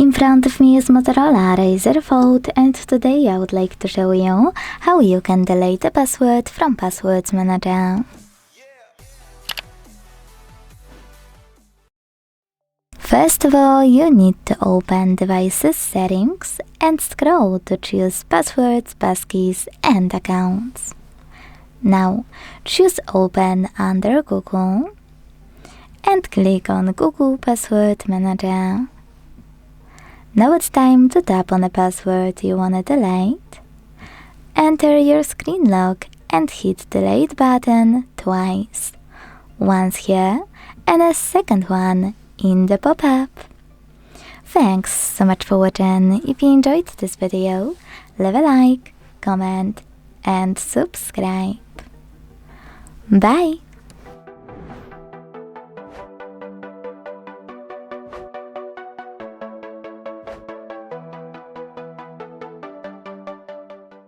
In front of me is Motorola Razr Fold, and today I would like to show you how you can delete a password from Passwords Manager. First of all, you need to open Devices Settings and scroll to choose Passwords, Passkeys and Accounts. Now choose Open under Google and click on Google Password Manager. Now it's time to tap on a password you want to delete. Enter your screen lock and hit Delete button twice. Once here and a second one in the pop-up. Thanks so much for watching. If you enjoyed this video, leave a like, comment and subscribe. Bye!